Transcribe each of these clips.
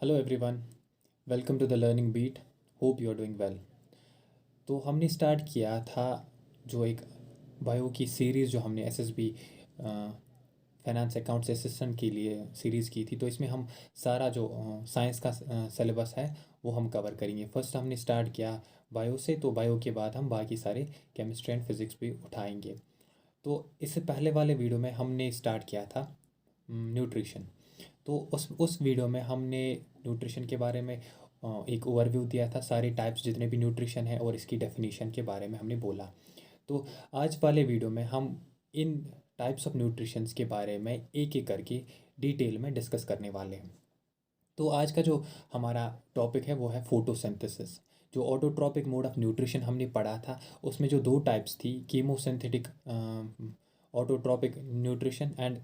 Hello everyone, welcome to the Learning Beat. Hope you are doing well. तो हमने start किया था जो एक बायो की सीरीज़ जो हमने एसएसबी फाइनेंस अकाउंट्स असिस्टेंट के लिए सीरीज़ की थी। तो इसमें हम सारा जो साइंस का सिलेबस है वो हम कवर करेंगे। फर्स्ट हमने स्टार्ट किया बायो से, तो बायो के बाद हम बाकी सारे केमिस्ट्री एंड फिज़िक्स भी उठाएंगे। तो इससे पहले वाले वीडियो में हमने स्टार्ट किया था न्यूट्रिशन। तो उस वीडियो में हमने न्यूट्रिशन के बारे में एक ओवरव्यू दिया था, सारे टाइप्स जितने भी न्यूट्रिशन है और इसकी डेफिनेशन के बारे में हमने बोला। तो आज वाले वीडियो में हम इन टाइप्स ऑफ न्यूट्रिशंस के बारे में एक एक करके डिटेल में डिस्कस करने वाले हैं। तो आज का जो हमारा टॉपिक है वो है फोटोसिंथेसिस। जो ऑटोट्रॉपिक मोड ऑफ न्यूट्रिशन हमने पढ़ा था उसमें जो दो टाइप्स थी, कीमोसिंथेटिक ऑटोट्रॉपिक न्यूट्रिशन एंड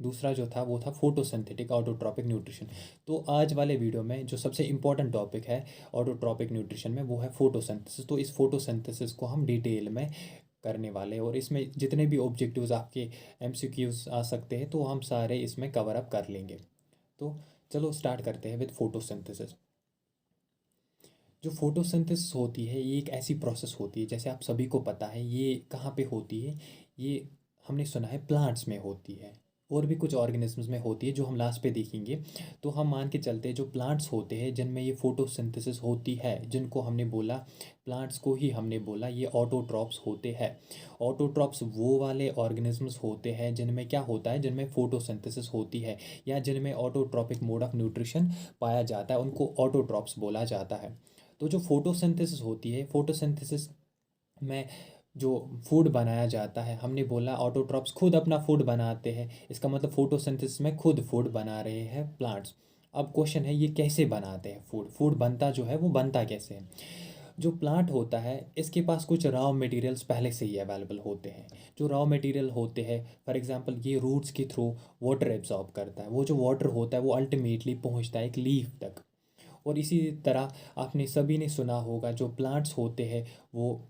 दूसरा जो था वो था फोटोसिंथेटिक ऑटोट्रॉपिक न्यूट्रिशन। तो आज वाले वीडियो में जो सबसे इम्पोर्टेंट टॉपिक है ऑटोट्रॉपिक न्यूट्रिशन में वो है फोटोसिंथेसिस। तो इस फोटोसिंथेसिस को हम डिटेल में करने वाले हैं और इसमें जितने भी ऑब्जेक्टिव्स आपके एमसीक्यूज आ सकते हैं तो हम सारे इसमें कवर अप कर लेंगे। तो चलो स्टार्ट करते हैं विद फोटोसिंथेसिस। जो फोटोसिंथेसिस होती है ये एक ऐसी प्रोसेस होती है, जैसे आप सभी को पता है ये कहाँ पे होती है। ये हमने सुना है प्लांट्स में होती है और भी कुछ ऑर्गेनिजम्स में होती है जो हम लास्ट पे देखेंगे। तो हम मान के चलते हैं जो प्लांट्स होते हैं जिनमें ये फोटोसिंथेसिस होती है, जिनको हमने बोला प्लांट्स को ही हमने बोला ये ऑटोट्रॉप्स होते हैं। ऑटोट्रॉप्स वो वाले ऑर्गेनिजम्स होते हैं जिनमें क्या होता है, जिनमें फोटोसिंथेसिस होती है या जिनमें ऑटोट्रॉपिक मोड ऑफ न्यूट्रिशन पाया जाता है, उनको ऑटोट्रॉप्स बोला जाता है। तो जो फोटोसिंथेसिस होती है, फोटोसिंथेसिस में जो फूड बनाया जाता है, हमने बोला ऑटोट्रॉप्स खुद अपना फूड बनाते हैं, इसका मतलब फोटोसिंथेसिस में खुद फूड बना रहे हैं प्लांट्स। अब क्वेश्चन है ये कैसे बनाते हैं फूड, फूड बनता जो है वो बनता कैसे है। जो प्लांट होता है इसके पास कुछ रॉ मटेरियल्स पहले से ही अवेलेबल होते हैं। जो रॉ मटेरियल होते हैं, फॉर एग्जांपल ये रूट्स के थ्रू वाटर एब्जॉर्ब करता है, वो जो वाटर होता है वो अल्टीमेटली पहुंचता है एक लीफ तक। और इसी तरह आपने सभी ने सुना होगा जो प्लांट्स होते हैं वो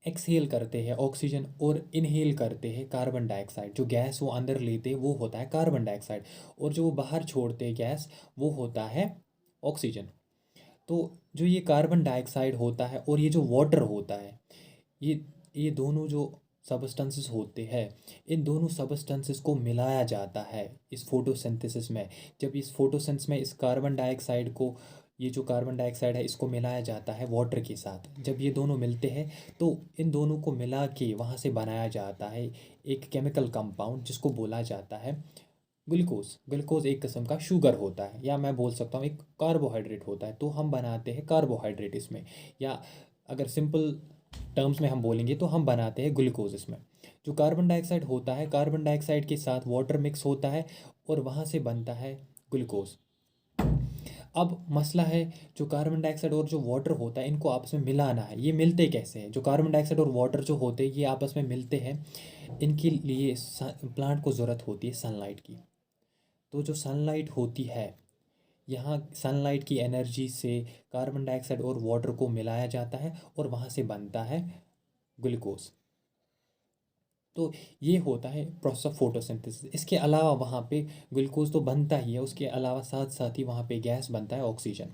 एक्सहेल करते हैं ऑक्सीजन और इनहेल करते हैं कार्बन डाइऑक्साइड। जो गैस वो अंदर लेते हैं वो होता है कार्बन डाइऑक्साइड और जो वो बाहर छोड़ते हैं गैस वो होता है ऑक्सीजन। तो जो ये कार्बन डाइऑक्साइड होता है और ये जो वाटर होता है, ये ये दोनों जो सबस्टेंसेस होते हैं, इन दोनों सबस्टेंसेस को मिलाया जाता है इस फोटोसिंथेसिस में। जब इस फोटोसिंथेसिस में इस कार्बन डाइऑक्साइड को, ये जो कार्बन डाइऑक्साइड है इसको मिलाया जाता है वाटर के साथ। जब ये दोनों मिलते हैं तो इन दोनों को मिला के वहाँ से बनाया जाता है एक केमिकल कंपाउंड जिसको बोला जाता है ग्लूकोज। ग्लूकोज एक किस्म का शुगर होता है या मैं बोल सकता हूँ एक कार्बोहाइड्रेट होता है। तो हम बनाते हैं कार्बोहाइड्रेट इसमें, या अगर सिंपल टर्म्स में हम बोलेंगे तो हम बनाते हैं ग्लूकोज इसमें। जो कार्बन डाइऑक्साइड होता है, कार्बन डाइऑक्साइड के साथ वाटर मिक्स होता है और वहाँ से बनता है ग्लूकोज। अब मसला है जो कार्बन डाइऑक्साइड और जो वाटर होता है इनको आपस में मिलाना है। ये मिलते कैसे हैं? जो कार्बन डाइऑक्साइड और वाटर जो होते हैं ये आपस में मिलते हैं, इनके लिए प्लांट को ज़रूरत होती है सनलाइट की। तो जो सनलाइट होती है, यहाँ सनलाइट की एनर्जी से कार्बन डाइऑक्साइड और वाटर को मिलाया जाता है और वहाँ से बनता है ग्लूकोज। तो ये होता है प्रोसेस ऑफ फोटोसिंथेसिस। इसके अलावा वहाँ पे ग्लूकोज तो बनता ही है, उसके अलावा साथ साथ ही वहाँ पे गैस बनता है ऑक्सीजन।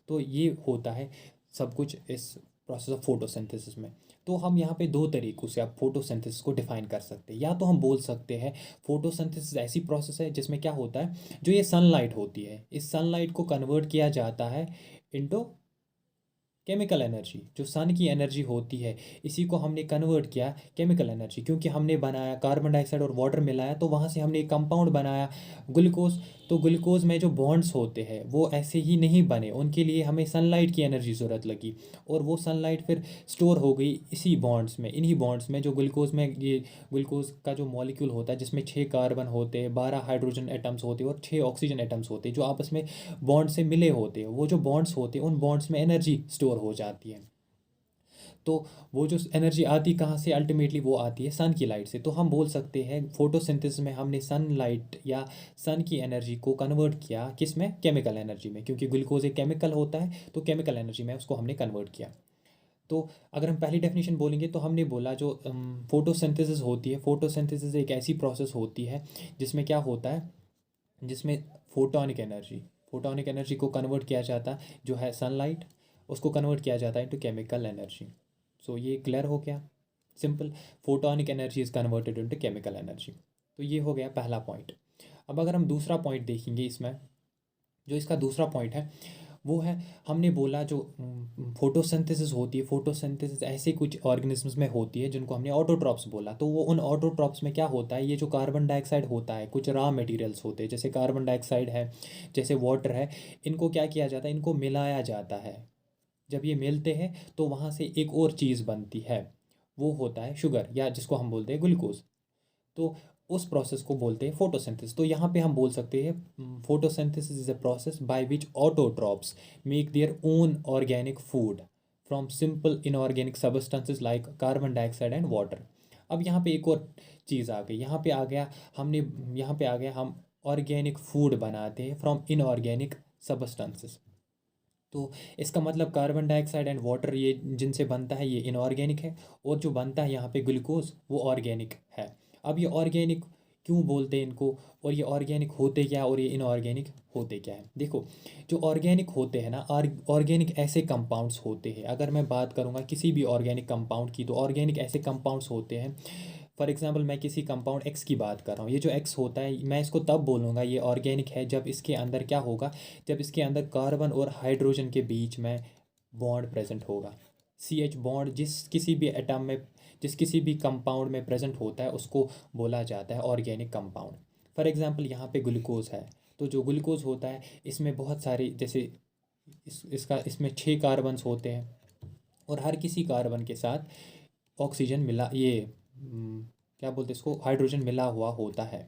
तो ये होता है सब कुछ इस प्रोसेस ऑफ फोटोसिंथेसिस में। तो हम यहाँ पे दो तरीक़ों से आप फोटोसिंथेसिस को डिफाइन कर सकते हैं। या तो हम बोल सकते हैं फोटोसिंथेसिस ऐसी प्रोसेस है जिसमें क्या होता है, जो ये सनलाइट होती है इस सनलाइट को कन्वर्ट किया जाता है इनटू केमिकल एनर्जी। जो सन की एनर्जी होती है इसी को हमने कन्वर्ट किया केमिकल एनर्जी, क्योंकि हमने बनाया कार्बन डाइऑक्साइड और वाटर मिलाया तो वहाँ से हमने एक कंपाउंड बनाया ग्लूकोज। तो ग्लूकोज में जो बॉन्ड्स होते हैं वो ऐसे ही नहीं बने, उनके लिए हमें सनलाइट की एनर्जी ज़रूरत लगी और वो सनलाइट फिर स्टोर हो गई इसी बॉन्ड्स में, इन्हीं बॉन्ड्स में। जो ग्लूकोज में ये ग्लूकोज का जो मॉलिक्यूल होता है जिसमें 6 कार्बन होते हैं, 12 हाइड्रोजन एटम्स होते हैं और 6 ऑक्सीजन एटम्स होते हैं जो आपस में बॉन्ड से मिले होते हैं। वो जो बॉन्ड्स होते हैं उन बॉन्ड्स में एनर्जी स्टोर हो जाती है। तो वो जो एनर्जी आती कहाँ से, अल्टीमेटली वो आती है सन की लाइट से। तो हम बोल सकते हैं फोटोसिंथेसिस में हमने सन लाइट या सन की एनर्जी को कन्वर्ट किया किस में, केमिकल एनर्जी में, क्योंकि ग्लूकोज एक केमिकल होता है तो केमिकल एनर्जी में उसको हमने कन्वर्ट किया। तो अगर हम पहली डेफिनेशन बोलेंगे तो हमने बोला जो फोटोसिंथेसिस होती है, फोटोसिंथेसिस एक ऐसी प्रोसेस होती है जिसमें क्या होता है, जिसमें फोटोनिक एनर्जी, फोटोनिक एनर्जी को कन्वर्ट किया जाता है जो है सनलाइट, उसको कन्वर्ट किया जाता है इनटू केमिकल एनर्जी। सो ये क्लियर हो गया, simple. Photonic energy is converted into chemical energy. तो ये हो गया पहला पॉइंट। अब अगर हम दूसरा पॉइंट देखेंगे इसमें, जो इसका दूसरा पॉइंट है वो है, हमने बोला जो फोटोसिंथेसिस होती है, फोटोसिंथेसिस ऐसे कुछ ऑर्गेनिजम्स में होती है जिनको हमने ऑटोट्रॉप्स बोला। तो वो उन ऑटोट्रॉप्स में क्या होता है, ये जो कार्बन डाइऑक्साइड होता है, कुछ रॉ मटेरियल्स होते हैं जैसे कार्बन डाइऑक्साइड है, जैसे वाटर है, इनको क्या किया जाता है, इनको मिलाया जाता है। जब ये मिलते हैं तो वहाँ से एक और चीज़ बनती है, वो होता है शुगर, या जिसको हम बोलते हैं ग्लूकोज। तो उस प्रोसेस को बोलते हैं फोटोसिंथेसिस। तो यहाँ पे हम बोल सकते हैं photosynthesis is a process by which autotrophs make their own organic food from simple inorganic substances like carbon dioxide and water. अब यहाँ पे एक और चीज़ आ गई, यहाँ पे आ गया हमने, यहाँ पे आ गया हम ऑर्गेनिक फूड बनाते हैं फ्रॉम इनऑर्गेनिक सब्सटेंसेस। तो इसका मतलब कार्बन डाइऑक्साइड एंड वाटर ये जिनसे बनता है ये इनऑर्गेनिक है, और जो बनता है यहाँ पे ग्लूकोज वो ऑर्गेनिक है। अब ये ऑर्गेनिक क्यों बोलते हैं इनको, और ये ऑर्गेनिक होते क्या और ये इनऑर्गेनिक होते क्या है। देखो, जो ऑर्गेनिक होते हैं ना, ऑर्गेनिक ऐसे कंपाउंड्स होते हैं, अगर मैं बात करूँगा किसी भी ऑर्गेनिक कंपाउंड की, तो ऑर्गेनिक ऐसे कंपाउंड्स होते हैं। फॉर एग्जांपल मैं किसी कंपाउंड एक्स की बात कर रहा हूँ, ये जो एक्स होता है मैं इसको तब बोलूँगा ये ऑर्गेनिक है जब इसके अंदर क्या होगा, जब इसके अंदर कार्बन और हाइड्रोजन के बीच में बॉन्ड प्रेजेंट होगा। सी एच बॉन्ड जिस किसी भी एटम में, जिस किसी भी कंपाउंड में प्रेजेंट होता है उसको बोला जाता है ऑर्गेनिक कंपाउंड। फॉर एग्जांपल यहाँ पे ग्लूकोज है, तो जो ग्लूकोज होता है इसमें बहुत सारे, जैसे इसमें 6 कार्बन्स होते हैं, और हर किसी कार्बन के साथ ऑक्सीजन मिला, ये क्या बोलते हैं इसको, हाइड्रोजन मिला हुआ होता है।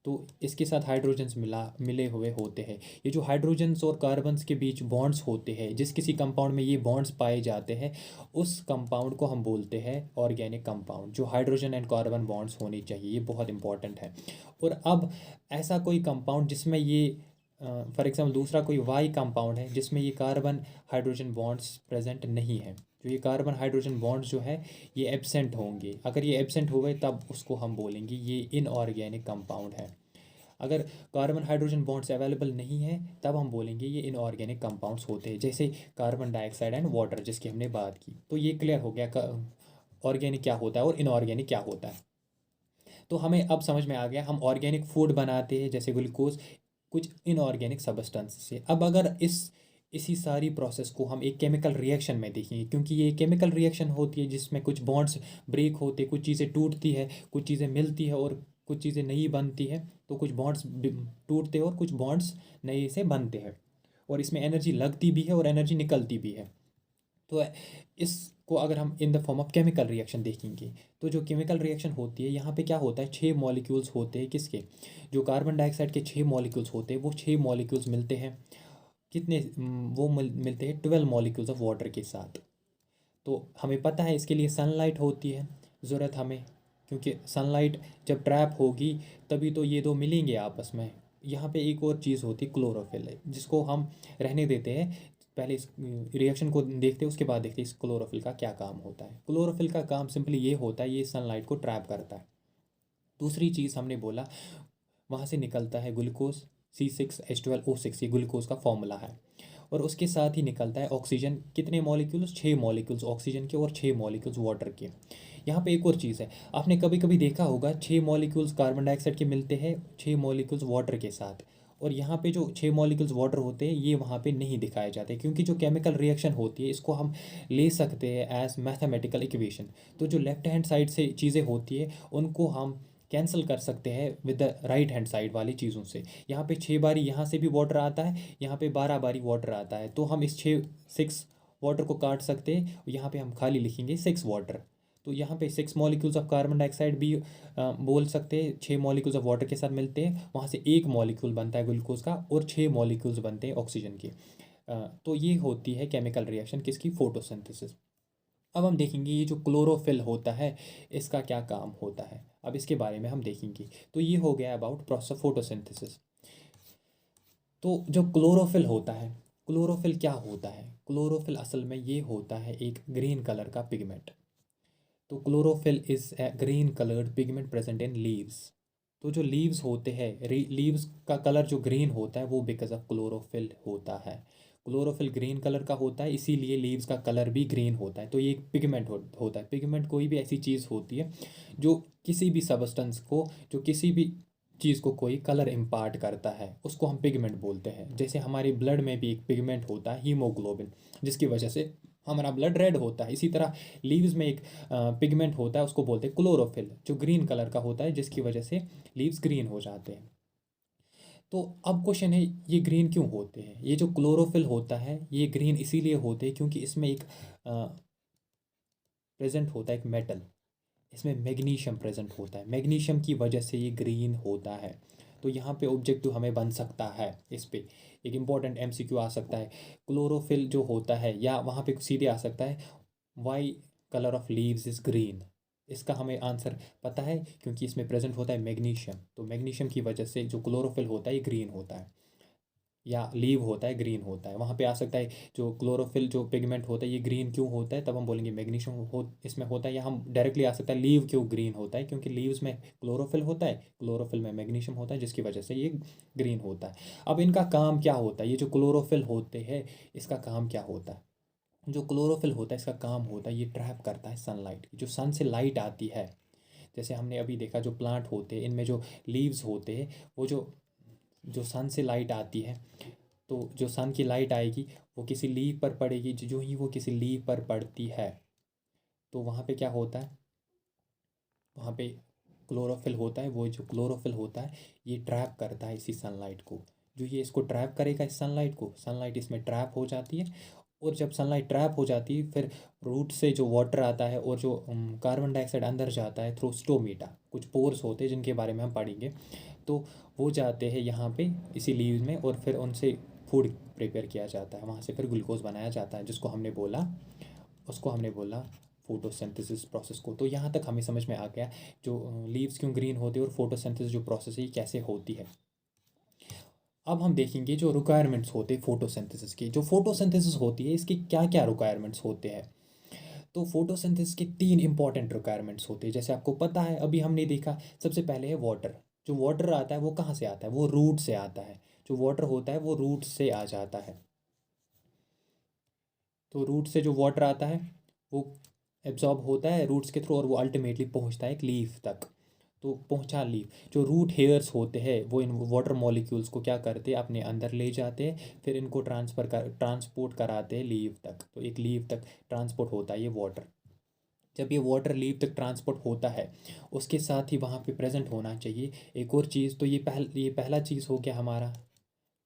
तो इसके साथ हाइड्रोजन्स मिले हुए होते हैं। ये जो हाइड्रोजन्स और कार्बन्स के बीच बॉन्ड्स होते हैं, जिस किसी कंपाउंड में ये बॉन्ड्स पाए जाते हैं, उस कंपाउंड को हम बोलते हैं ऑर्गेनिक कंपाउंड। जो हाइड्रोजन एंड कार्बन बॉन्ड्स होनी चाहिए, ये बहुत इंपॉर्टेंट है। और अब ऐसा कोई कंपाउंड जिसमें ये, फॉर एग्जाम्पल दूसरा कोई वाई कंपाउंड है जिसमें ये कार्बन हाइड्रोजन बॉन्ड्स प्रेजेंट नहीं है, जो ये कार्बन हाइड्रोजन बॉन्ड्स जो है ये एब्सेंट होंगे। अगर ये एब्सेंट हो गए तब उसको हम बोलेंगे ये इनऑर्गेनिक कंपाउंड है। अगर कार्बन हाइड्रोजन बॉन्ड्स अवेलेबल नहीं है तब हम बोलेंगे ये इनऑर्गेनिक कंपाउंड्स होते हैं, जैसे कार्बन डाइऑक्साइड एंड वाटर जिसकी हमने बात की। तो ये क्लियर हो गया ऑर्गेनिक क्या होता है और इनऑर्गेनिक क्या होता है। तो हमें अब समझ में आ गया, हम ऑर्गेनिक फूड बनाते हैं जैसे ग्लूकोज कुछ इनऑर्गेनिक सब्सटेंस से। अब अगर इसी सारी प्रोसेस को हम एक केमिकल रिएक्शन में देखेंगे, क्योंकि ये केमिकल रिएक्शन होती है जिसमें कुछ बॉन्ड्स ब्रेक होते, कुछ चीज़ें टूटती है, कुछ चीज़ें मिलती है और कुछ चीज़ें नई बनती है। तो कुछ बॉन्ड्स टूटते हैं और कुछ बॉन्ड्स नए से बनते हैं, और इसमें एनर्जी लगती भी है और एनर्जी निकलती भी है। तो इसको अगर हम इन the form of chemical reaction देखेंगे, तो जो केमिकल रिएक्शन होती है यहाँ पे क्या होता है, 6 मॉलिक्यूल्स होते हैं किसके, जो कार्बन डाइऑक्साइड के 6 मॉलिक्यूल्स होते हैं, वो 6 मॉलिक्यूल्स मिलते हैं कितने, वो मिलते हैं 12 मॉलिक्यूल्स ऑफ वाटर के साथ। तो हमें पता है इसके लिए सनलाइट होती है ज़रूरत हमें, क्योंकि सनलाइट जब ट्रैप होगी तभी तो ये दो मिलेंगे आपस में। यहाँ पे एक और चीज़ होती है क्लोरोफिल, जिसको हम रहने देते हैं, पहले इस रिएक्शन को देखते हैं उसके बाद देखते हैं इस क्लोरोफिल का क्या काम होता है। क्लोरोफिल का काम सिंपली ये होता है, ये सनलाइट को ट्रैप करता है। दूसरी चीज़ हमने बोला, वहाँ से निकलता है ग्लूकोज C6H12O6, ये ग्लूकोज का फॉर्मूला है। और उसके साथ ही निकलता है ऑक्सीजन, कितने मॉलिक्यूल्स, 6 मॉलिक्यूल्स ऑक्सीजन के और 6 मॉलिक्यूल्स वाटर के। यहाँ पे एक और चीज़ है, आपने कभी कभी देखा होगा 6 मॉलिक्यूल्स कार्बन डाइऑक्साइड के मिलते हैं 6 मॉलिक्यूल्स वाटर के साथ, और यहाँ पे जो 6 मॉलिक्यूल्स वाटर होते हैं ये वहाँ पे नहीं दिखाए जाते, क्योंकि जो केमिकल रिएक्शन होती है इसको हम ले सकते हैं एज मैथमेटिकल इक्वेशन। तो जो लेफ्ट हैंड साइड से चीज़ें होती है उनको हम कैंसिल कर सकते हैं with the right hand side वाली चीज़ों से। यहाँ पे 6 बारी यहाँ से भी वाटर आता है, यहाँ पे 12 बारी वाटर आता है, तो हम इस 6 वाटर को काट सकते हैं, यहाँ पे हम खाली लिखेंगे 6 वाटर। तो यहाँ पे 6 मॉलिक्यूल्स ऑफ कार्बन डाइऑक्साइड भी बोल सकते हैं, 6 मॉलिक्यूल्स ऑफ वाटर के साथ मिलते हैं, वहाँ से एक मॉलिक्यूल बनता है ग्लूकोज का और 6 मॉलिक्यूल्स बनते हैं ऑक्सीजन के। तो ये होती है केमिकल रिएक्शन किसकी, फोटोसिंथेसिस। अब हम देखेंगे ये जो क्लोरोफिल होता है इसका क्या काम होता है, अब इसके बारे में हम देखेंगे। तो ये हो गया अबाउट प्रोसेस ऑफ फोटोसिंथेसिस। तो जो क्लोरोफिल होता है, क्लोरोफिल क्या होता है, क्लोरोफिल असल में ये होता है एक ग्रीन कलर का पिगमेंट। तो chlorophyll is a green coloured pigment present in leaves. तो जो लीव्स होते हैं, लीव्स का कलर जो ग्रीन होता है वो बिकॉज ऑफ क्लोरोफिल होता है। क्लोरोफिल ग्रीन कलर का होता है, इसीलिए लीव्स का कलर भी ग्रीन होता है। तो ये एक पिगमेंट होता है। पिगमेंट कोई भी ऐसी चीज़ होती है जो किसी भी सबस्टेंस को, जो किसी भी चीज़ को कोई कलर इम्पार्ट करता है, उसको हम पिगमेंट बोलते हैं। जैसे हमारे ब्लड में भी एक पिगमेंट होता है हीमोग्लोबिन, जिसकी वजह से हमारा ब्लड रेड होता है। इसी तरह लीव्स में एक पिगमेंट होता है, उसको बोलते हैं क्लोरोफिल, जो ग्रीन कलर का होता है, जिसकी वजह से लीव्स ग्रीन हो जाते हैं। तो अब क्वेश्चन है, ये ग्रीन क्यों होते हैं? ये जो क्लोरोफिल होता है ये ग्रीन इसीलिए होते हैं क्योंकि इसमें एक प्रेजेंट होता है एक मेटल, इसमें मैग्नीशियम प्रेजेंट होता है। मैग्नीशियम की वजह से ये ग्रीन होता है। तो यहाँ पे ऑब्जेक्टिव हमें बन सकता है, इस पे एक इम्पॉर्टेंट एमसीक्यू आ सकता है। क्लोरोफिल जो होता है, या वहाँ पे सीधे आ सकता है, why colour of leaves is green. इसका हमें आंसर पता है क्योंकि इसमें प्रेजेंट होता है मैग्नीशियम। तो मैग्नीशियम की वजह से जो क्लोरोफिल होता है ये ग्रीन होता है, या लीव होता है ग्रीन होता है। वहाँ पे आ सकता है जो क्लोरोफिल जो पिगमेंट होता है ये ग्रीन क्यों होता है, तब हम बोलेंगे मैग्नीशियम इसमें होता है। या हम डायरेक्टली आ सकता है लीव क्यों ग्रीन होता है, क्योंकि लीव्स में क्लोरोफिल होता है, क्लोरोफिल में मैग्नीशियम होता है, जिसकी वजह से ये ग्रीन होता है। अब इनका काम क्या होता है? ये जो क्लोरोफिल होते हैं इसका काम क्या होता है? जो क्लोरोफिल होता है इसका काम होता है ये ट्रैप करता है सनलाइट। जो सन से लाइट आती है, जैसे हमने अभी देखा जो प्लांट होते हैं इनमें जो लीव्स होते हैं, वो जो जो सन से लाइट आती है, तो जो सन की लाइट आएगी वो किसी लीफ पर पड़ेगी। जो ही वो किसी लीफ पर पड़ती है तो वहाँ पे क्या होता है, वहाँ पे क्लोरोफिल होता है। वो जो क्लोरोफिल होता है ये ट्रैप करता है इसी सनलाइट को। जो ये इसको ट्रैप करेगा इस सनलाइट को, सनलाइट इसमें ट्रैप हो जाती है। और जब सनलाइट ट्रैप हो जाती है फिर रूट से जो वाटर आता है और जो कार्बन डाइऑक्साइड अंदर जाता है थ्रू स्टोमीटा, कुछ पोर्स होते हैं जिनके बारे में हम पढ़ेंगे। तो वो जाते हैं यहाँ पे इसी लीव में, और फिर उनसे फूड प्रिपेयर किया जाता है। वहाँ से फिर ग्लूकोज बनाया जाता है, जिसको हमने बोला, उसको हमने बोला फोटोसिंथेसिस प्रोसेस को। तो यहाँ तक हमें समझ में आ गया जो लीव्स क्यों ग्रीन होती है और फोटोसिंथेसिस जो प्रोसेस है ये कैसे होती है। अब हम देखेंगे जो रिक्वायरमेंट्स होते हैं फोटोसिंथेसिस की। जो फोटोसिंथेसिस होती है इसके क्या क्या रिक्वायरमेंट्स होते हैं? तो फोटोसिंथेसिस के तीन इंपॉर्टेंट रिक्वायरमेंट्स होते हैं, जैसे आपको पता है अभी हमने देखा। सबसे पहले है वाटर। जो वाटर आता है वो कहाँ से आता है? वो रूट से आता है। जो वाटर होता है वो रूट से आ जाता है। तो रूट से जो वाटर आता है वो एब्जॉर्ब होता है रूट्स के थ्रू, और वो अल्टीमेटली पहुंचता है एक लीफ तक। तो पहुंचा लीफ, जो रूट हेयर्स होते हैं वो इन वाटर मॉलिक्यूल्स को क्या करते हैं, अपने अंदर ले जाते हैं, फिर इनको ट्रांसपोर्ट कराते हैं लीफ तक। तो एक लीफ तक ट्रांसपोर्ट होता है ये वाटर। जब ये वाटर लीफ तक ट्रांसपोर्ट होता है उसके साथ ही वहाँ पे प्रेजेंट होना चाहिए एक और चीज़। तो ये पहला चीज़ हो गया हमारा।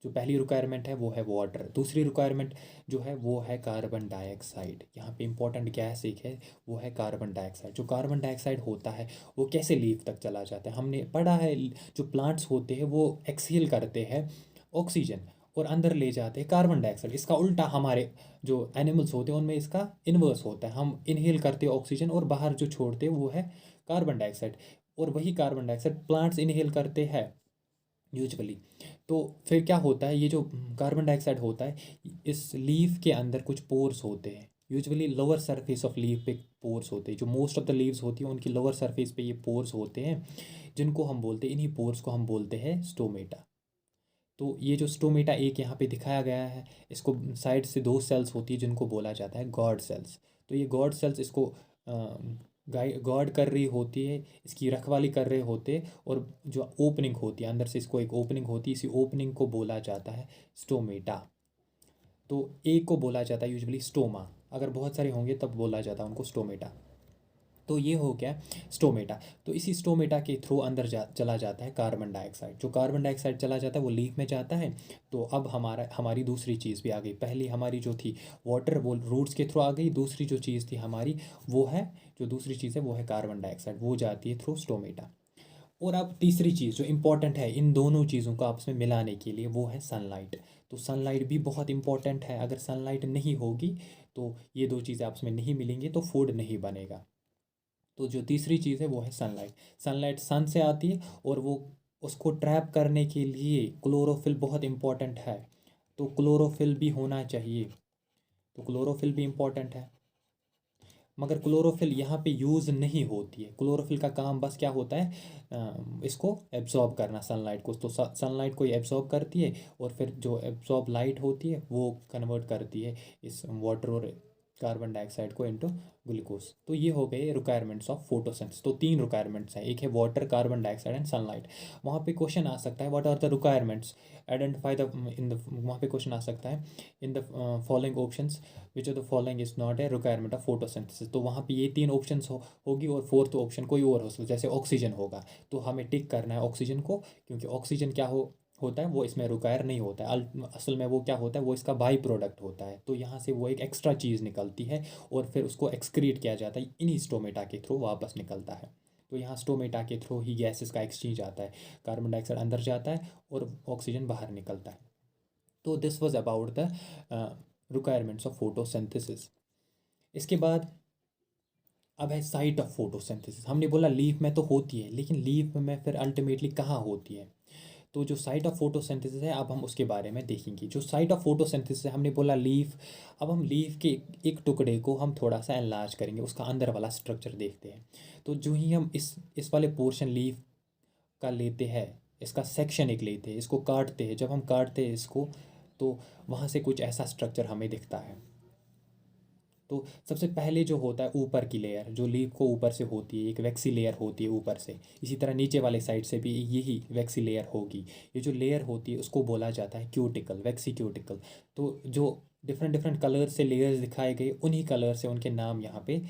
जो पहली रिक्वायरमेंट है वो है वाटर। दूसरी रिक्वायरमेंट जो है वो है कार्बन डाइऑक्साइड। यहाँ पे इंपॉर्टेंट गैस एक है, वो है कार्बन डाइऑक्साइड। जो कार्बन डाइऑक्साइड होता है वो कैसे लीफ तक चला जाता है? हमने पढ़ा है जो प्लांट्स होते हैं वो एक्सहेल करते हैं ऑक्सीजन और अंदर ले जाते हैं कार्बन डाइऑक्साइड। इसका उल्टा हमारे जो एनिमल्स होते हैं उनमें इसका इन्वर्स होता है। हम इनहेल करते हैं ऑक्सीजन और बाहर जो छोड़ते हैं वो है कार्बन डाइऑक्साइड, और वही कार्बन डाइऑक्साइड प्लांट्स इनहेल करते हैं यूजुअली। तो फिर क्या होता है, ये जो कार्बन डाइऑक्साइड होता है इस लीफ के अंदर कुछ पोर्स होते हैं। Usually lower surface of leaf पे पोर्स होते हैं। जो मोस्ट ऑफ द लीव्स होती हैं उनकी लोअर सरफेस पे ये पोर्स होते हैं, जिनको हम बोलते हैं, इन्हीं पोर्स को हम बोलते हैं स्टोमेटा। तो ये जो स्टोमेटा एक यहाँ पे दिखाया गया है, इसको साइड से दो सेल्स होती है जिनको बोला जाता है गॉड सेल्स। तो ये गॉड सेल्स इसको गार्ड कर रही होती है, इसकी रखवाली कर रहे होते हैं। और जो ओपनिंग होती है अंदर से, इसको एक ओपनिंग होती है, इसी ओपनिंग को बोला जाता है स्टोमेटा। तो एक को बोला जाता है यूजुअली स्टोमा, अगर बहुत सारे होंगे तब बोला जाता है उनको स्टोमेटा। तो ये हो गया स्टोमेटा। तो इसी स्टोमेटा के थ्रू अंदर चला जाता है कार्बन डाइऑक्साइड। जो कार्बन डाइऑक्साइड चला जाता है वो लीफ में जाता है। तो अब हमारी दूसरी चीज़ भी आ गई। पहली हमारी जो थी वाटर वो रूट्स के थ्रू आ गई। दूसरी जो चीज़ थी हमारी वो है, जो दूसरी चीज़ है वो है कार्बन डाइऑक्साइड, वो जाती है थ्रू स्टोमेटा। और अब तीसरी चीज़ जो इंपॉर्टेंट है इन दोनों चीज़ों को आपस में मिलाने के लिए वो है सनलाइट। तो सनलाइट भी बहुत इंपॉर्टेंट है। अगर सनलाइट नहीं होगी तो ये दो चीज़ें आपस में नहीं मिलेंगी तो फूड नहीं बनेगा। तो जो तीसरी चीज़ है वो है सनलाइट। सनलाइट सन से आती है और वो उसको ट्रैप करने के लिए क्लोरोफिल बहुत इंपॉर्टेंट है। तो क्लोरोफिल भी होना चाहिए। तो क्लोरोफिल भी इंपॉर्टेंट है। मगर क्लोरोफिल यहाँ पे यूज़ नहीं होती है। क्लोरोफिल का काम बस क्या होता है, इसको एब्जॉर्ब करना सनलाइट को। तो सनलाइट को ये एब्जॉर्ब करती है और फिर जो एब्जॉर्ब लाइट होती है वो कन्वर्ट करती है इस वाटर और कार्बन डाइऑक्साइड को इनटू ग्लूकोज। तो ये हो गए रिक्वायरमेंट्स ऑफ फोटोसिंथेसिस। तो तीन रिक्वायरमेंट्स हैं, एक है water, carbon dioxide and sunlight. वहाँ पे क्वेश्चन आ सकता है what are the requirements, identify the in the, वहाँ पे क्वेश्चन आ सकता है in the following options which of the following is not a requirement of photosynthesis. तो वहाँ पे ये तीन ऑप्शंस होगी और फोर्थ ऑप्शन कोई और हो सकता है, जैसे ऑक्सीजन होगा। तो हमें टिक करना है ऑक्सीजन को, क्योंकि ऑक्सीजन क्या होता है, वो इसमें रिक्वायर नहीं होता है। असल में वो क्या होता है, वो इसका बाई प्रोडक्ट होता है। तो यहाँ से वो एक एक्स्ट्रा चीज़ निकलती है और फिर उसको एक्सक्रीट किया जाता है, इन्हीं स्टोमेटा के थ्रू वापस निकलता है। तो यहाँ स्टोमेटा के थ्रू ही गैसेस का एक्सचेंज आता है, कार्बन डाइऑक्साइड अंदर जाता है और ऑक्सीजन बाहर निकलता है। तो this was about the requirements of photosynthesis. इसके बाद अब है साइट ऑफ फोटोसिंथेसिस। हमने बोला लीफ में तो होती है, लेकिन लीफ में फिर अल्टीमेटली कहाँ होती है। तो जो साइट ऑफ फोटोसिंथेसिस है, अब हम उसके बारे में देखेंगे। जो साइट ऑफ फोटोसिंथेसिस है, हमने बोला लीफ। अब हम लीफ के एक टुकड़े को हम थोड़ा सा एनलार्ज करेंगे, उसका अंदर वाला स्ट्रक्चर देखते हैं। तो जो ही हम इस वाले पोर्शन लीफ का लेते हैं, इसका सेक्शन एक लेते हैं, इसको काटते हैं। जब हम काटते हैं इसको, तो वहाँ से कुछ ऐसा स्ट्रक्चर हमें दिखता है। तो सबसे पहले जो होता है ऊपर की लेयर, जो लीफ को ऊपर से होती है, एक वैक्सी लेयर होती है ऊपर से। इसी तरह नीचे वाले साइड से भी यही वैक्सी लेयर होगी। ये जो लेयर होती है उसको बोला जाता है क्यूटिकल, वैक्सी क्यूटिकल। तो जो डिफरेंट डिफरेंट कलर से लेयर्स दिखाए गए, उन्हीं कलर से उनके नाम यहाँ पे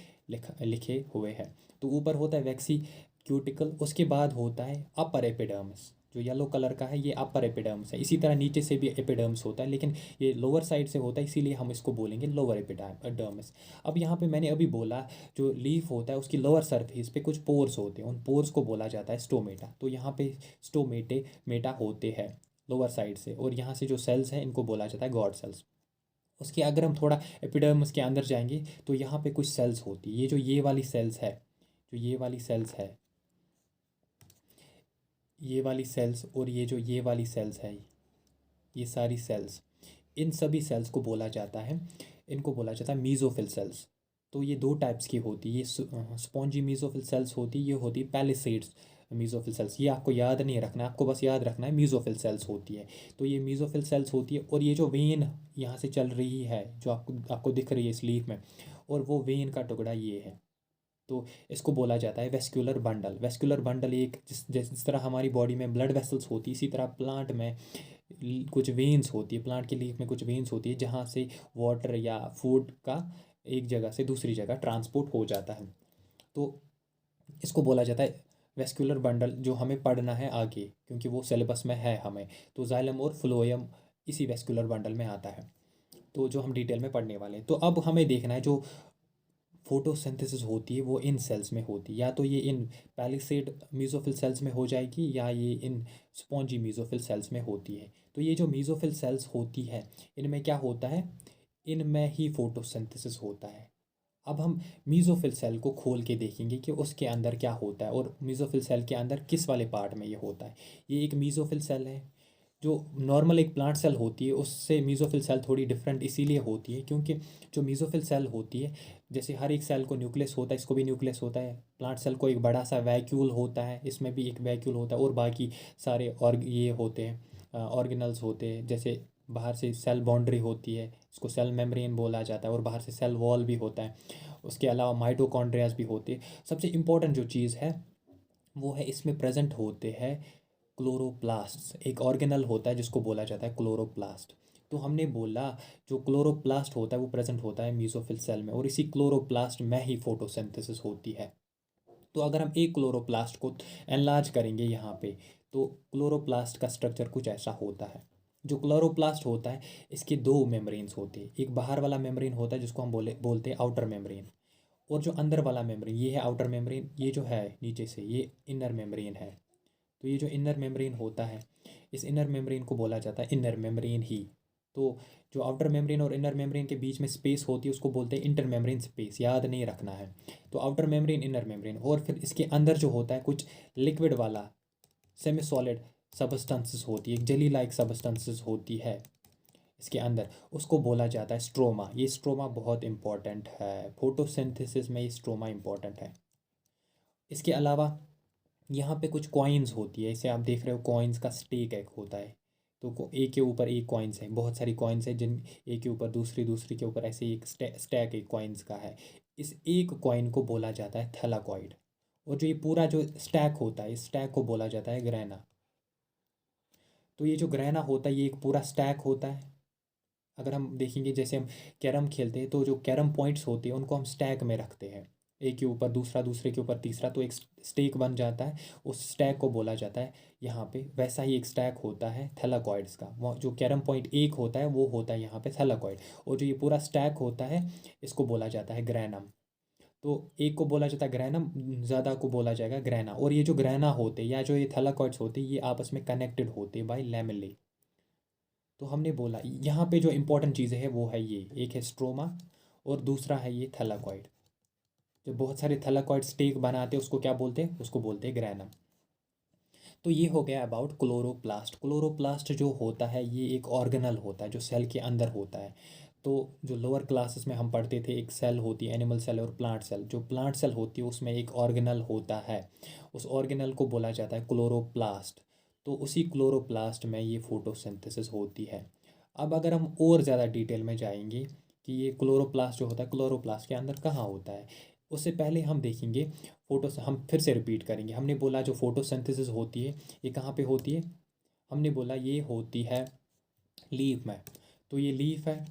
लिखे हुए हैं। तो ऊपर होता है वैक्सी क्यूटिकल, उसके बाद होता है अपर एपिडर्मिस। जो येलो कलर का है ये अपर एपिडर्मिस है। इसी तरह नीचे से भी एपिडर्मिस होता है, लेकिन ये लोअर साइड से होता है, इसीलिए हम इसको बोलेंगे लोअर एपिडर्मिस। अब यहाँ पे मैंने अभी बोला, जो लीफ होता है उसकी लोअर सरफेस पे कुछ पोर्स होते हैं, उन पोर्स को बोला जाता है स्टोमेटा। तो यहाँ पे स्टोमेटे मेटा होते हैं लोअर साइड से, और यहाँ से जो सेल्स हैं इनको बोला जाता है गॉड सेल्स। उसके अगर हम थोड़ा एपिडर्मिस के अंदर जाएंगे तो यहाँ पे कुछ सेल्स होती है। ये वाली सेल्स है, जो ये वाली सेल्स है, ये वाली सेल्स, और ये वाली सेल्स है, ये सारी सेल्स, इन सभी सेल्स को बोला जाता है, इनको बोला जाता है मीज़ोफिल सेल्स। तो ये दो टाइप्स की होती है, ये स्पॉन्जी मीज़ोफिल सेल्स होती है, ये होती है पैलिसेड्स मीज़ोफिल सेल्स। ये आपको याद नहीं रखना है, आपको बस याद रखना है मीज़ोफिल सेल्स होती है। तो ये मीज़ोफिल सेल्स होती है, और ये जो वेन यहाँ से चल रही है, जो आपको दिख रही है इस लीफ में, और वो वेन का टुकड़ा ये है। तो इसको बोला जाता है वेस्कुलर बंडल। वेस्कुलर बंडल एक जिस तरह हमारी बॉडी में ब्लड वेसल्स होती है, इसी तरह प्लांट में कुछ वेन्स होती है, प्लांट की लीफ में कुछ वेन्स होती है, जहाँ से वाटर या फूड का एक जगह से दूसरी जगह ट्रांसपोर्ट हो जाता है। तो इसको बोला जाता है वेस्कुलर बंडल, जो हमें पढ़ना है आगे, क्योंकि वो सिलेबस में है हमें। तो जाइलम और फ्लोएम इसी वेस्कुलर बंडल में आता है, तो जो हम डिटेल में पढ़ने वाले हैं। तो अब हमें देखना है जो फोटोसिंथेसिस होती है वो इन सेल्स में होती है, या तो ये इन पैलिसेड मीज़ोफिल सेल्स में हो जाएगी, या ये इन स्पॉन्जी मीज़ोफिल सेल्स में होती है। तो ये जो मीज़ोफिल सेल्स होती है, इनमें क्या होता है, इनमें ही फोटोसिंथेसिस होता है। अब हम मीज़ोफिल सेल को खोल के देखेंगे कि उसके अंदर क्या होता है, और मीज़ोफिल सेल के अंदर किस वाले पार्ट में ये होता है। ये एक मीज़ोफिल सेल है। जो नॉर्मल एक प्लांट सेल होती है उससे मीज़ोफिल सेल थोड़ी डिफरेंट इसीलिए होती है, क्योंकि जो मीज़ोफिल सेल होती है, जैसे हर एक सेल को न्यूक्लियस होता है, इसको भी न्यूक्लियस होता है। प्लांट सेल को एक बड़ा सा वैक्यूल होता है, इसमें भी एक वैक्यूल होता है, और बाकी सारे ये होते हैं ऑर्गेनल्स होते हैं। जैसे बाहर से सेल बाउंड्री होती है, इसको सेल मेम्ब्रेन बोला जाता है, और बाहर से सेल वॉल भी होता है। उसके अलावा माइटोकॉन्ड्रियाज भी होते हैं। सबसे इम्पोर्टेंट जो चीज़ है वो है, इसमें प्रेजेंट होते हैं क्लोरोप्लास्ट। एक ऑर्गेनल होता है जिसको बोला जाता है क्लोरोप्लास्ट। तो हमने बोला जो क्लोरोप्लास्ट होता है वो प्रेजेंट होता है मीज़ोफिल सेल में, और इसी क्लोरोप्लास्ट में ही फोटोसिंथेसिस होती है। तो अगर हम एक क्लोरोप्लास्ट को एनलार्ज करेंगे यहाँ पे, तो क्लोरोप्लास्ट का स्ट्रक्चर कुछ ऐसा होता है। जो क्लोरोप्लास्ट होता है, इसके दो मेम्ब्रेन्स होते हैं। एक बाहर वाला मेम्ब्रेन होता है जिसको हम बोलते हैं आउटर मेम्ब्रेन, और जो अंदर वाला मेम्ब्रेन ये है आउटर मेम्ब्रेन, ये जो है नीचे से ये इनर मेम्ब्रेन है। तो ये जो इनर मेम्ब्रेन होता है, इस इनर मेम्ब्रेन को बोला जाता है इनर मेम्ब्रेन ही। तो जो आउटर मेम्ब्रेन और इनर मेम्ब्रेन के बीच में स्पेस होती है उसको बोलते हैं इंटर मेम्ब्रेन स्पेस, याद नहीं रखना है। तो आउटर मेम्ब्रेन, इनर मेम्ब्रेन, और फिर इसके अंदर जो होता है कुछ लिक्विड वाला सेमी सॉलिड सबस्टेंसेस होती है, एक जेली लाइक सबस्टेंसेस होती है। इसके अंदर, उसको बोला जाता है स्ट्रोमा। ये स्ट्रोमा बहुत इंपॉर्टेंट है, फोटोसिंथेसिस में ये स्ट्रोमा इंपॉर्टेंट है। इसके अलावा यहाँ पे कुछ कॉइन्स होती है, इसे आप देख रहे हो कॉइन्स का स्टेक एक होता है। तो एक के ऊपर एक कॉइन्स है, बहुत सारी कॉइन्स है जिन एक के ऊपर दूसरी, दूसरी के ऊपर ऐसे एक स्टैक एक कॉइन्स का है। इस एक कॉइन को बोला जाता है थैलाकॉइड। और जो ये पूरा जो स्टैक होता है, इस स्टैक को बोला जाता है ग्रैना। तो ये जो ग्रैना होता है ये एक पूरा स्टैक होता है। अगर हम देखेंगे जैसे हम कैरम खेलते हैं तो जो कैरम पॉइंट्स होते हैं उनको हम स्टैक में रखते हैं, एक के ऊपर दूसरा, दूसरे के ऊपर तीसरा, तो एक स्टेक बन जाता है। उस स्टैक को बोला जाता है यहाँ पे, वैसा ही एक स्टैक होता है थैलाकॉइड्स का। वो जो कैरम पॉइंट एक होता है वो होता है यहाँ पे थैलाकॉइड। और जो ये पूरा स्टैक होता है इसको बोला जाता है ग्रैनम। तो एक को बोला जाता है ग्रैनम, ज़्यादा को बोला जाएगा ग्रैना। और ये जो ग्रैना होते हैं या जो ये थैलाकॉइड्स होते हैं ये आपस में कनेक्टेड होते हैं बाय लैमेले। तो हमने बोला यहाँ पे जो इंपॉर्टेंट चीज़ें हैं वो है ये, एक है स्ट्रोमा और दूसरा है ये थैलाकॉइड। जो बहुत सारे थैलाकॉइड स्टेक बनाते हैं उसको क्या बोलते हैं, उसको बोलते हैं ग्रैनम। तो ये हो गया अबाउट क्लोरोप्लास्ट। क्लोरोप्लास्ट जो होता है ये एक ऑर्गेनल होता है जो सेल के अंदर होता है। तो जो लोअर क्लासेस में हम पढ़ते थे, एक सेल होती है एनिमल सेल और प्लांट सेल। जो प्लांट सेल होती है उसमें एक ऑर्गेनल होता है, उस ऑर्गेनल को बोला जाता है क्लोरोप्लास्ट। तो उसी क्लोरोप्लास्ट में ये फोटोसिंथेसिस होती है। अब अगर हम और ज़्यादा डिटेल में जाएंगे कि ये क्लोरोप्लास्ट जो होता है क्लोरोप्लास्ट के अंदर कहाँ होता है, उससे पहले हम देखेंगे हम फिर से रिपीट करेंगे। हमने बोला जो फोटोसिंथेसिस होती है ये कहाँ पे होती है, हमने बोला ये होती है लीफ में। तो ये लीफ है,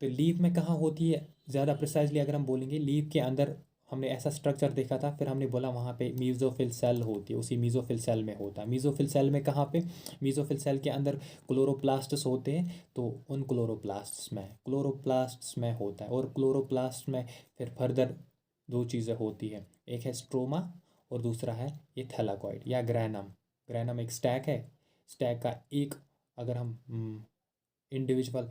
तो लीफ में कहाँ होती है, ज़्यादा प्रिसाइजली अगर हम बोलेंगे लीफ के अंदर हमने ऐसा स्ट्रक्चर देखा था। फिर हमने बोला वहाँ पे मीज़ोफिल सेल होती है, उसी मीज़ोफिल सेल में होता है। मीज़ोफिल सेल में कहाँ पे, मीज़ोफिल सेल के अंदर क्लोरोप्लास्ट्स होते हैं। तो उन क्लोरोप्लास्ट्स में होता है। और क्लोरोप्लास्ट में फिर फर्दर दो चीज़ें होती है, एक है स्ट्रोमा और दूसरा है ये थैलाकॉइड या ग्रैनम। ग्रैनम एक स्टैक है, स्टैक का एक अगर हम इंडिविजुअल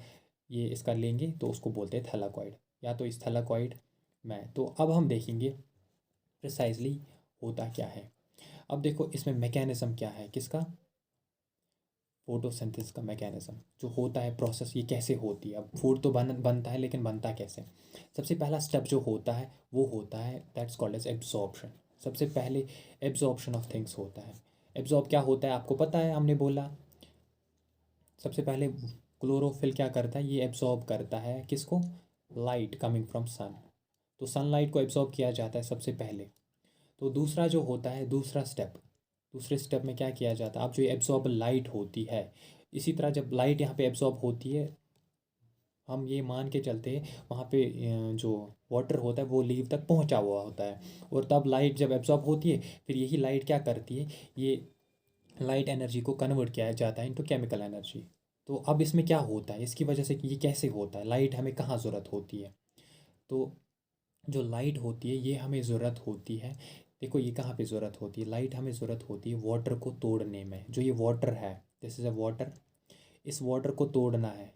ये इसका लेंगे तो उसको बोलते हैं थैलाकॉइड, या तो इस थैलाकॉइड में। तो अब हम देखेंगे प्रिसाइजली होता क्या है। अब देखो इसमें मैकेनिज्म क्या है, किसका, फोटोसिंथेसिस का मैकेनिज्म जो होता है, प्रोसेस ये कैसे होती है। अब फूड तो बनता है लेकिन बनता कैसे। सबसे पहला स्टेप जो होता है वो होता है दैट्स कॉल्ड एज एब्जॉर्प्शन। सबसे पहले एब्जॉर्प्शन ऑफ थिंग्स होता है। एब्जॉर्ब क्या होता है आपको पता है, हमने बोला सबसे पहले क्लोरोफिल क्या करता है, ये एब्जॉर्ब करता है किसको, लाइट कमिंग फ्रॉम सन। तो सनलाइट को एब्जॉर्ब किया जाता है सबसे पहले। तो दूसरा जो होता है, दूसरा स्टेप, दूसरे स्टेप में क्या किया जाता है, अब जो एब्जॉर्ब लाइट होती है, इसी तरह जब लाइट यहाँ पे एब्जॉर्ब होती है, हम ये मान के चलते हैं वहाँ पे जो वाटर होता है वो लीव तक पहुँचा हुआ होता है। और तब लाइट जब एब्जॉर्ब होती है फिर यही लाइट क्या करती है, ये लाइट एनर्जी को कन्वर्ट किया जाता है इनटू केमिकल एनर्जी। तो अब इसमें क्या होता है, इसकी वजह से कि ये कैसे होता है, लाइट हमें कहाँ ज़रूरत होती है। तो जो लाइट होती है ये हमें ज़रूरत होती है, देखो ये कहाँ पे ज़रूरत होती है, लाइट हमें ज़रूरत होती है वाटर को तोड़ने में। जो ये वाटर है, दिस इज़ अ वाटर, इस वाटर को तोड़ना है।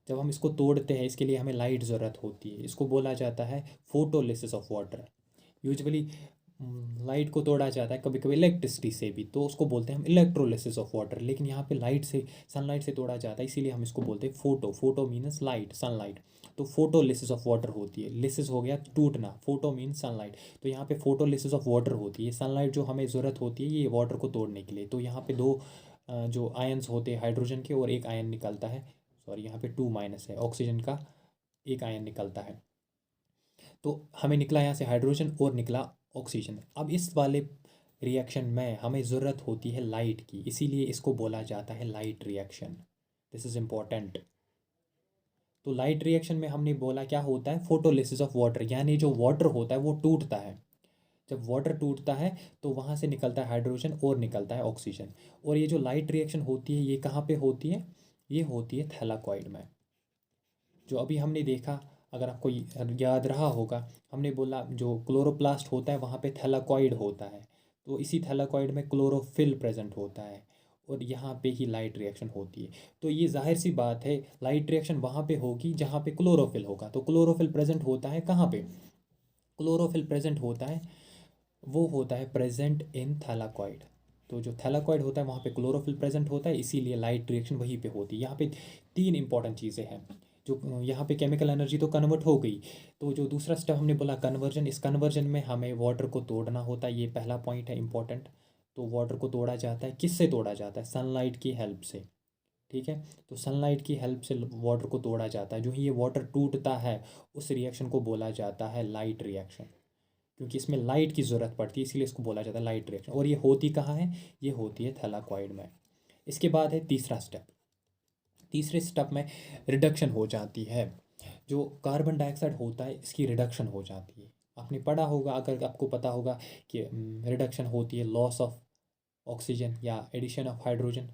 जब हम इसको तोड़ते हैं इसके लिए हमें लाइट ज़रूरत होती है, इसको बोला जाता है photolysis of water. Usually light को तोड़ा जाता है कभी कभी इलेक्ट्रिसिटी से भी, तो उसको बोलते हैं हम इलेक्ट्रोलिसिस ऑफ वाटर। लेकिन यहाँ पे लाइट से, सनलाइट से तोड़ा जाता है, इसीलिए हम इसको बोलते हैं photo. Photo means light, sunlight. तो फोटोलिसिस ऑफ वाटर होती है, लिसिस हो गया टूटना, फोटो मीन्स सनलाइट। तो यहाँ पे फोटोलिसिस ऑफ वाटर होती है, सनलाइट जो हमें ज़रूरत होती है ये वाटर को तोड़ने के लिए। तो यहाँ पे दो जो आयन्स होते हैं हाइड्रोजन के, और एक आयन निकलता है, सॉरी यहाँ पे 2 - है, ऑक्सीजन का एक आयन निकलता है। तो हमें निकला यहाँ से हाइड्रोजन और निकला ऑक्सीजन। अब इस वाले रिएक्शन में हमें ज़रूरत होती है लाइट की, इसीलिए इसको बोला जाता है light reaction. This is important. तो लाइट रिएक्शन में हमने बोला क्या होता है, फोटोलिसिस ऑफ वाटर, यानी जो वाटर होता है वो टूटता है। जब वाटर टूटता है तो वहाँ से निकलता है हाइड्रोजन और निकलता है ऑक्सीजन। और ये जो लाइट रिएक्शन होती है ये कहाँ पे होती है, ये होती है थैलाकॉइड में। जो अभी हमने देखा, अगर आपको याद रहा होगा, हमने बोला जो क्लोरोप्लास्ट होता है वहाँ पे थैलाकॉइड होता है। तो इसी थैलाकॉइड में क्लोरोफिल प्रेजेंट होता है और यहाँ पे ही लाइट रिएक्शन होती है। तो ये जाहिर सी बात है लाइट रिएक्शन वहाँ पे होगी जहाँ पे क्लोरोफिल होगा। तो क्लोरोफिल प्रेजेंट होता है कहाँ पे, क्लोरोफिल प्रेजेंट होता है, वो होता है प्रेजेंट इन थैलाकॉइड। तो जो थैलाकॉइड होता है वहाँ पे क्लोरोफिल प्रेजेंट होता है, इसीलिए लाइट रिएक्शन वहीं पे होती है। यहाँ पे 3 इंपॉर्टेंट चीज़ें हैं। जो यहाँ पे केमिकल एनर्जी तो कन्वर्ट हो गई, तो जो दूसरा स्टेप हमने बोला कन्वर्जन, इस कन्वर्जन में हमें वाटर को तोड़ना होता है, ये पहला पॉइंट है इंपॉर्टेंट। तो वाटर को तोड़ा जाता है, किससे तोड़ा जाता है? सनलाइट की हेल्प से। ठीक है, तो सनलाइट की हेल्प से वाटर को तोड़ा जाता है। जो ही ये वाटर टूटता है उस रिएक्शन को बोला जाता है लाइट रिएक्शन, क्योंकि इसमें लाइट की ज़रूरत पड़ती है, इसलिए इसको बोला जाता है लाइट रिएक्शन। और ये होती कहाँ है? ये होती है थैलाकॉइड में। इसके बाद है तीसरा स्टेप। तीसरे स्टेप में रिडक्शन हो जाती है। जो कार्बन डाइऑक्साइड होता है इसकी रिडक्शन हो जाती है। आपने पढ़ा होगा, अगर आपको पता होगा कि रिडक्शन होती है लॉस ऑफ ऑक्सीजन या एडिशन ऑफ हाइड्रोजन,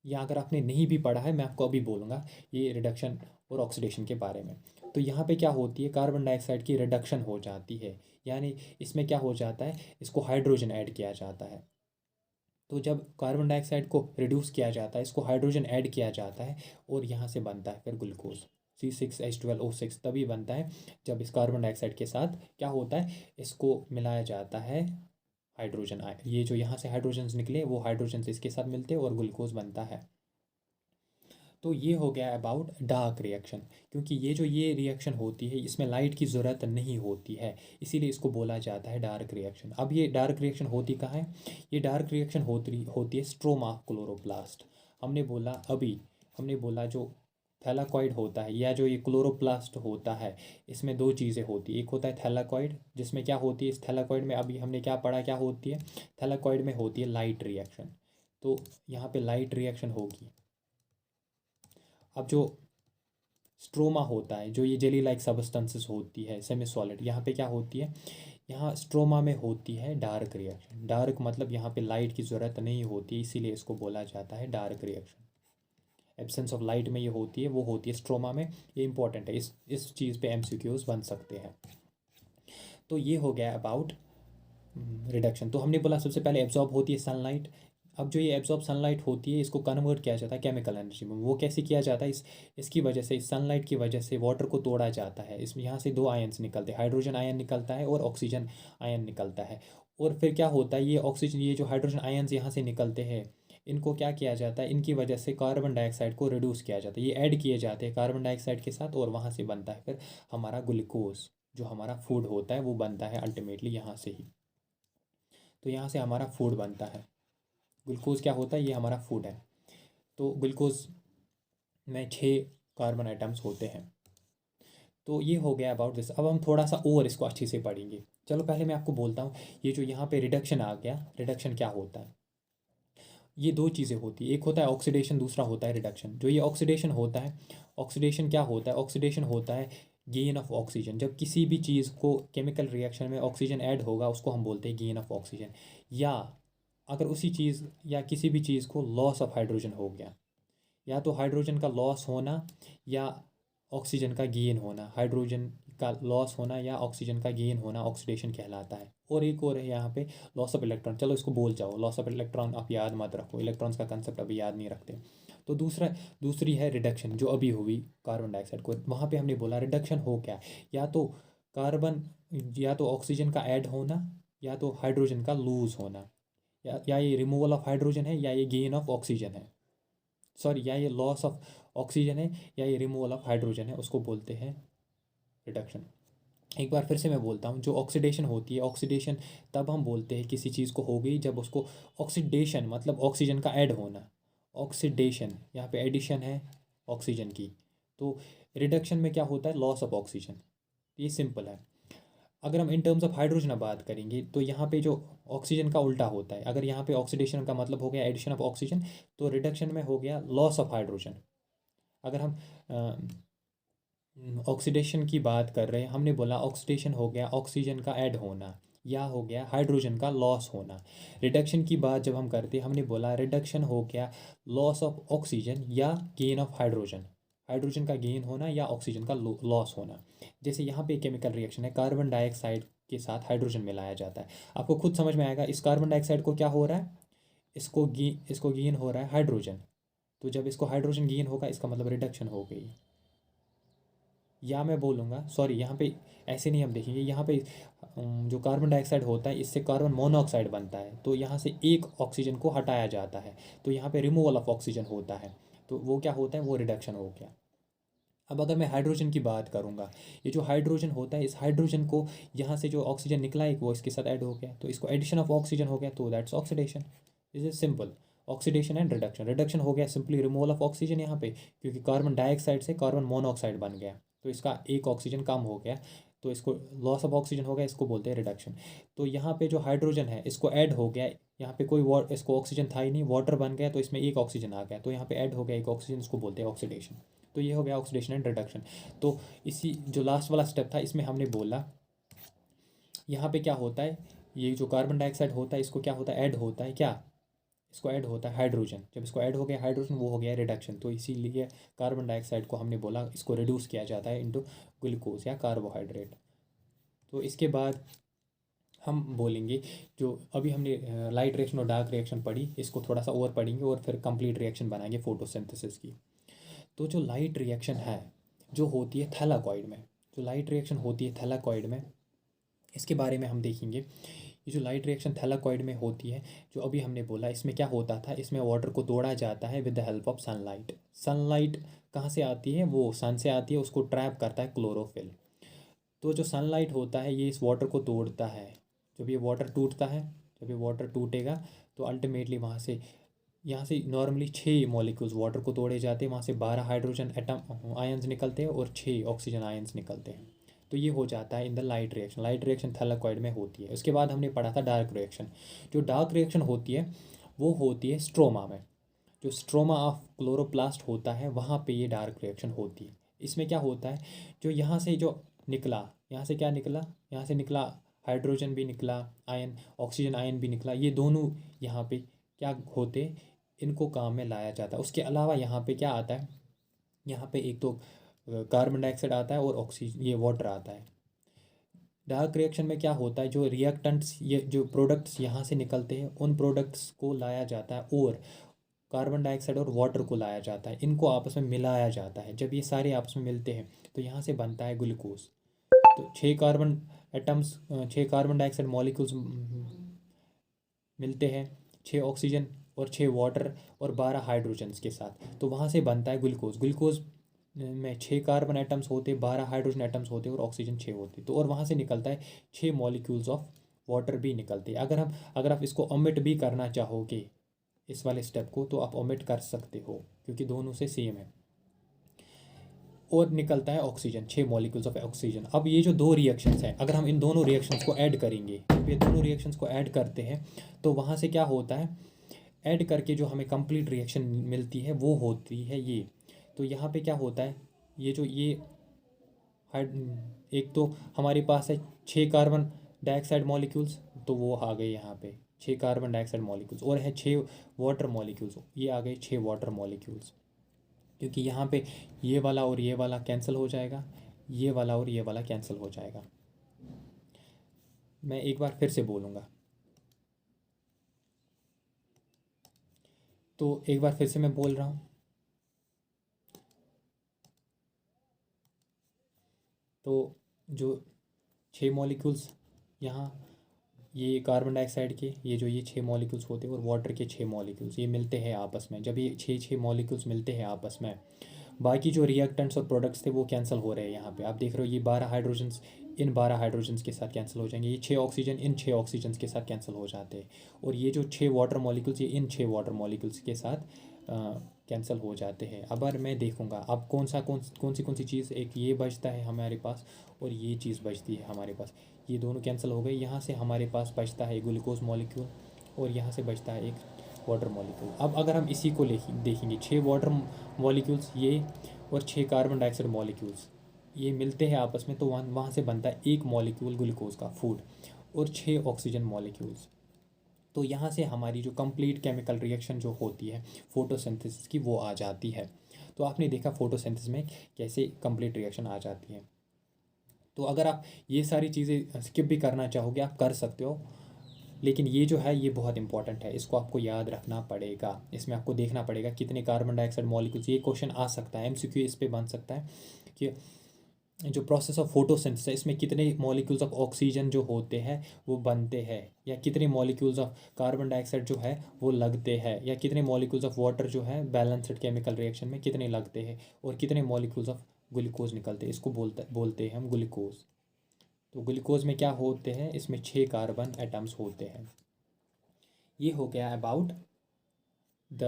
या अगर आपने नहीं भी पढ़ा है मैं आपको अभी बोलूँगा ये रिडक्शन और ऑक्सीडेशन के बारे में। तो यहाँ पे क्या होती है, कार्बन डाइऑक्साइड की रिडक्शन हो जाती है, यानी इसमें क्या हो जाता है, इसको हाइड्रोजन ऐड किया जाता है। तो जब कार्बन डाइऑक्साइड को रिड्यूस किया जाता है, इसको हाइड्रोजन ऐड किया जाता है, और यहाँ से बनता है फिर ग्लूकोज C6H12O6 तभी बनता है जब इस कार्बन डाइऑक्साइड के साथ क्या होता है, इसको मिलाया जाता है हाइड्रोजन ये जो यहाँ से हाइड्रोजन्स निकले वो हाइड्रोजन्स इसके साथ मिलते हैं और ग्लूकोज बनता है। तो ये हो गया अबाउट डार्क रिएक्शन, क्योंकि ये जो ये रिएक्शन होती है इसमें लाइट की ज़रूरत नहीं होती है, इसीलिए इसको बोला जाता है डार्क रिएक्शन। अब ये डार्क रिएक्शन होती कहाँ है? ये डार्क रिएक्शन होती है स्ट्रोमा ऑफ क्लोरोप्लास्ट। हमने बोला जो थैलाकॉइड होता है या जो ये क्लोरोप्लास्ट होता है, इसमें दो चीज़ें होती है। एक होता है थैलाकॉइड, जिसमें क्या होती है, इस थैलाकॉइड में अभी हमने क्या पढ़ा, क्या होती है? थैलाकॉइड में होती है लाइट रिएक्शन। तो यहाँ पे लाइट रिएक्शन होगी। अब जो स्ट्रोमा होता है, जो ये जेली लाइक सब्सटेंसेस होती है सेमी सॉलिड, यहाँ पे क्या होती है, यहाँ स्ट्रोमा में होती है डार्क रिएक्शन। डार्क मतलब यहाँ पे लाइट की ज़रूरत नहीं होती, इसीलिए इसको बोला जाता है dark reaction. Absence of light में ये होती है, वो होती है स्ट्रोमा में। ये इंपॉर्टेंट है, इस चीज़ पे MCQs बन सकते हैं। तो ये हो गया अबाउट रिडक्शन। तो हमने बोला सबसे पहले एब्जॉर्ब होती है सनलाइट। अब जो ये एब्जॉर्ब सनलाइट होती है इसको कन्वर्ट किया जाता है केमिकल एनर्जी में। वो कैसे किया जाता है? इसकी वजह से, इस सनलाइट की वजह से वाटर को तोड़ा जाता है। इसमें यहाँ से दो आयन्स निकलते हैं, हाइड्रोजन आयन निकलता है और ऑक्सीजन आयन निकलता है। और फिर क्या होता है, ये ऑक्सीजन, ये जो हाइड्रोजन आयन्स यहाँ से निकलते हैं, इनको क्या किया जाता है, इनकी वजह से कार्बन डाइऑक्साइड को रिड्यूस किया जाता है। ये ऐड किए जाते हैं कार्बन डाइऑक्साइड के साथ, और वहाँ से बनता है फिर हमारा ग्लूकोज, जो हमारा फूड होता है वो बनता है अल्टीमेटली यहाँ से ही। तो यहाँ से हमारा फूड बनता है। ग्लूकोज क्या होता है, ये हमारा फूड है। तो ग्लूकोज में 6 कार्बन आइटम्स होते हैं। तो ये हो गया अबाउट दिस। अब हम थोड़ा सा और इसको अच्छे से पढ़ेंगे। चलो पहले मैं आपको बोलता हूँ, ये जो यहाँ पे रिडक्शन आ गया, रिडक्शन क्या होता है? ये दो चीज़ें होती है, एक होता है ऑक्सीडेशन, दूसरा होता है रिडक्शन। जो ये ऑक्सीडेशन होता है, ऑक्सीडेशन क्या होता है? ऑक्सीडेशन होता है गेन ऑफ ऑक्सीजन। जब किसी भी चीज़ को केमिकल रिएक्शन में ऑक्सीजन ऐड होगा उसको हम बोलते हैं गेन ऑफ ऑक्सीजन। या अगर उसी चीज़ या किसी भी चीज़ को लॉस ऑफ हाइड्रोजन हो गया, या तो हाइड्रोजन का लॉस होना या ऑक्सीजन का गेन होना, हाइड्रोजन का लॉस होना या ऑक्सीजन का गेन होना ऑक्सीडेशन कहलाता है। और एक और है यहाँ पे लॉस ऑफ इलेक्ट्रॉन। चलो इसको बोल जाओ, लॉस ऑफ इलेक्ट्रॉन आप याद मत रखो, इलेक्ट्रॉन्स का कंसेप्ट अभी याद नहीं रखते। तो दूसरी है रिडक्शन, जो अभी हुई कार्बन डाइऑक्साइड को। वहाँ पे हमने बोला रिडक्शन हो क्या, या तो कार्बन, या तो ऑक्सीजन का ऐड होना, या तो हाइड्रोजन का लूज होना, या ये रिमूवल ऑफ हाइड्रोजन है, या ये गेन ऑफ ऑक्सीजन है, सॉरी, या ये लॉस ऑफ ऑक्सीजन है, या ये रिमूवल ऑफ हाइड्रोजन है, उसको बोलते हैं रिडक्शन। एक बार फिर से मैं बोलता हूँ, जो ऑक्सीडेशन होती है, ऑक्सीडेशन तब हम बोलते हैं किसी चीज़ को हो गई जब उसको, ऑक्सीडेशन मतलब ऑक्सीजन का ऐड होना, ऑक्सीडेशन यहाँ पे एडिशन है ऑक्सीजन की। तो रिडक्शन में क्या होता है, लॉस ऑफ ऑक्सीजन। ये सिंपल है। अगर हम इन टर्म्स ऑफ हाइड्रोजन अब बात करेंगे तो यहाँ पे जो ऑक्सीजन का उल्टा होता है, अगर यहाँ पे ऑक्सीडेशन का मतलब हो गया एडिशन ऑफ ऑक्सीजन, तो रिडक्शन में हो गया लॉस ऑफ हाइड्रोजन। अगर हम ऑक्सीडेशन की बात कर रहे हैं, हमने बोला ऑक्सीडेशन हो गया ऑक्सीजन का ऐड होना, या हो गया हाइड्रोजन का लॉस होना। रिडक्शन की बात जब हम करते हैं, हमने बोला रिडक्शन हो गया लॉस ऑफ ऑक्सीजन या गेन ऑफ हाइड्रोजन, हाइड्रोजन का गेन होना या ऑक्सीजन का लॉस होना। जैसे यहाँ पे केमिकल रिएक्शन है, कार्बन डाइऑक्साइड के साथ हाइड्रोजन मिलाया जाता है। आपको खुद समझ में आएगा, इस कार्बन डाइऑक्साइड को क्या हो रहा है, इसको गेन हो रहा है हाइड्रोजन। तो जब इसको हाइड्रोजन गेन होगा इसका मतलब रिडक्शन हो गई। या मैं बोलूँगा सॉरी, यहाँ पे ऐसे नहीं हम देखेंगे, यहाँ पे जो कार्बन डाइऑक्साइड होता है इससे कार्बन मोनोऑक्साइड बनता है, तो यहाँ से एक ऑक्सीजन को हटाया जाता है, तो यहाँ पे रिमूवल ऑफ ऑक्सीजन होता है, तो वो क्या होता है, वो रिडक्शन हो गया। अब अगर मैं हाइड्रोजन की बात करूँगा, ये जो हाइड्रोजन होता है, इस हाइड्रोजन को यहाँ से जो ऑक्सीजन निकला है वो इसके साथ ऐड हो गया, तो इसको एडिशन ऑफ ऑक्सीजन हो गया, तो that's oxidation. This is simple, oxidation and reduction. Reduction हो गया सिंपली रिमूवल ऑफ ऑक्सीजन यहाँ पे, क्योंकि कार्बन डाइऑक्साइड से कार्बन मोनोऑक्साइड बन गया, तो इसका एक ऑक्सीजन कम हो गया, तो इसको लॉस ऑफ ऑक्सीजन हो गया, इसको बोलते हैं रिडक्शन। तो यहाँ पे जो हाइड्रोजन है इसको ऐड हो गया, यहाँ पे कोई इसको ऑक्सीजन था ही नहीं, वाटर बन गया, तो इसमें एक ऑक्सीजन आ गया, तो यहाँ पे ऐड हो गया एक ऑक्सीजन, इसको बोलते हैं ऑक्सीडेशन। तो ये हो गया ऑक्सीडेशन एंड रिडक्शन। तो इसी जो लास्ट वाला स्टेप था इसमें हमने बोला यहाँ पे क्या होता है, ये जो कार्बन डाइऑक्साइड होता है इसको क्या होता है, ऐड होता है क्या, इसको ऐड होता है हाइड्रोजन, जब इसको ऐड हो गया हाइड्रोजन वो हो गया रिडक्शन, तो इसीलिए कार्बन डाइऑक्साइड को हमने बोला इसको रिड्यूस किया जाता है इनटू ग्लूकोज या कार्बोहाइड्रेट। तो इसके बाद हम बोलेंगे जो अभी हमने लाइट रिएक्शन और डार्क रिएक्शन पढ़ी, इसको थोड़ा सा और पढ़ेंगे और फिर कंप्लीट रिएक्शन बनाएंगे फोटोसिंथेसिस की। तो जो लाइट रिएक्शन है जो होती है थैलाकॉइड में, जो लाइट रिएक्शन होती है थैलाकॉइड में, इसके बारे में हम देखेंगे। ये जो लाइट रिएक्शन थैलाकॉइड में होती है, जो अभी हमने बोला, इसमें क्या होता था, इसमें वाटर को तोड़ा जाता है with the help of sunlight. Sunlight कहाँ से आती है, वो सन से आती है, उसको ट्रैप करता है क्लोरोफिल। तो जो सनलाइट होता है ये इस वाटर को तोड़ता है, जब ये वाटर टूटता है, जब ये वाटर टूटेगा तो अल्टीमेटली वहाँ से, यहाँ से नॉर्मली 6 मॉलिक्यूल्स वाटर को तोड़े जाते हैं, वहाँ से 12 हाइड्रोजन एटम आयंस निकलते हैं और 6 ऑक्सीजन आयंस निकलते हैं। तो ये हो जाता है in the light reaction. Light reaction thylakoid में होती है। उसके बाद हमने पढ़ा था डार्क रिएक्शन। जो डार्क रिएक्शन होती है वो होती है स्ट्रोमा में। जो स्ट्रोमा ऑफ क्लोरोप्लास्ट होता है वहाँ पे ये डार्क रिएक्शन होती है। इसमें क्या होता है, जो यहाँ से जो निकला, यहाँ से क्या निकला, यहाँ से निकला हाइड्रोजन भी निकला, आयन ऑक्सीजन आयन भी निकला, ये दोनों यहाँ पे क्या होते, इनको काम में लाया जाता है। उसके अलावा यहाँ पे क्या आता है, यहाँ पे एक तो कार्बन डाइऑक्साइड आता है और ऑक्सीजन, ये वाटर आता है। डार्क रिएक्शन में क्या होता है, जो रिएक्टेंट्स, ये जो प्रोडक्ट्स यहाँ से निकलते हैं उन प्रोडक्ट्स को लाया जाता है और कार्बन डाइऑक्साइड और वाटर को लाया जाता है, इनको आपस में मिलाया जाता है। जब ये सारे आपस में मिलते हैं तो यहाँ से बनता है ग्लूकोज। तो 6 carbon atoms, 6 carbon dioxide molecules मिलते हैं, 6 ऑक्सीजन और 6 वाटर और 12 हाइड्रोजन्स के साथ, तो वहाँ से बनता है ग्लूकोज। ग्लूकोज में 6 कार्बन एटम्स होते, 12 हाइड्रोजन एटम्स होते और ऑक्सीजन 6 होती, तो और वहाँ से निकलता है 6 मॉलिक्यूल्स ऑफ वाटर भी निकलते हैं। अगर आप इसको ओमिट भी करना चाहोगे इस वाले स्टेप को तो आप ओमिट कर सकते हो, क्योंकि दोनों से सेम है। और निकलता है ऑक्सीजन, 6 मॉलिक्यूल्स ऑफ ऑक्सीजन। अब ये जो दो रिएक्शंस हैं, अगर हम इन दोनों रिएक्शंस को ऐड करेंगे, जब ये दोनों रिएक्शंस को ऐड करते हैं तो वहाँ से क्या होता है, ऐड करके जो हमें कंप्लीट रिएक्शन मिलती है वो होती है ये। तो यहाँ पे क्या होता है, ये जो ये एक तो हमारे पास है 6 कार्बन डाइऑक्साइड मॉलिक्यूल्स, तो वो आ गए यहाँ पे 6 कार्बन डाइऑक्साइड मॉलिक्यूल्स, और है 6 वाटर मॉलिक्यूल्स, ये आ गए 6 वाटर मॉलिक्यूल्स। क्योंकि यहाँ पे ये वाला और ये वाला कैंसिल हो जाएगा, ये वाला और ये वाला कैंसिल हो जाएगा। मैं एक बार फिर से बोलूँगा, तो एक बार फिर से मैं बोल रहा हूँ। तो जो 6 मॉलिक्यूल्स यहाँ, ये कार्बन डाइऑक्साइड के ये 6 मॉलिक्यूल्स होते हैं और वाटर के 6 मॉलिक्यूल्स ये मिलते हैं आपस में। जब ये 6 मॉलिक्यूल्स मिलते हैं आपस में, बाकी जो रिएक्टेंट्स और प्रोडक्ट्स थे वो कैंसिल हो रहे हैं। यहाँ पे आप देख रहे हो ये 12 हाइड्रोजन्स इन 12 हाइड्रोजन्स के साथ कैंसिल हो जाएंगे, ये 6 ऑक्सीजन इन 6 ऑक्सीजन्स के साथ कैंसिल हो जाते हैं, और ये जो 6 वाटर मॉलिक्यूल्स ये इन 6 वाटर मॉलिक्यूल्स के साथ कैंसिल हो जाते हैं। अब अगर मैं देखूँगा अब कौन सी चीज़, एक ये बचता है हमारे पास और ये चीज़ बचती है हमारे पास, ये दोनों कैंसिल हो गए। यहाँ से हमारे पास बचता है ग्लूकोज मॉलिक्यूल और यहाँ से बचता है एक वाटर मॉलिक्यूल। अब अगर हम इसी को देखेंगे, 6 वाटर मॉलिक्यूल्स ये और 6 कार्बन डाइऑक्साइड मॉलिक्यूल्स ये मिलते हैं आपस में, तो वहाँ से बनता है एक मॉलिक्यूल ग्लूकोज का फूड और 6 ऑक्सीजन मॉलिक्यूल्स। तो यहाँ से हमारी जो कंप्लीट केमिकल रिएक्शन जो होती है फोटोसिंथेसिस की वो आ जाती है। तो आपने देखा फोटोसिंथेसिस में कैसे कंप्लीट रिएक्शन आ जाती है। तो अगर आप ये सारी चीज़ें स्किप भी करना चाहोगे आप कर सकते हो, लेकिन ये जो है ये बहुत इंपॉर्टेंट है, इसको आपको याद रखना पड़ेगा। इसमें आपको देखना पड़ेगा कितने कार्बन डाइऑक्साइड मॉलिक्यूल्स, ये क्वेश्चन आ सकता है, एमसीक्यू इस पे बन सकता है कि जो प्रोसेस ऑफ फोटोसिंथेसिस है इसमें कितने मॉलिक्यूल्स ऑफ ऑक्सीजन जो होते हैं वो बनते हैं, या कितने मॉलिक्यूल्स ऑफ कार्बन डाइऑक्साइड जो है वो लगते हैं, या कितने मॉलिक्यूल्स ऑफ वाटर जो है बैलेंस्ड केमिकल रिएक्शन में कितने लगते हैं, और कितने मॉलिक्यूल्स ऑफ ग्लूकोज निकलते हैं, इसको बोलते हैं हम ग्लूकोज। तो ग्लूकोज में क्या होते हैं, इसमें 6 कार्बन एटम्स होते हैं। ये हो गया about the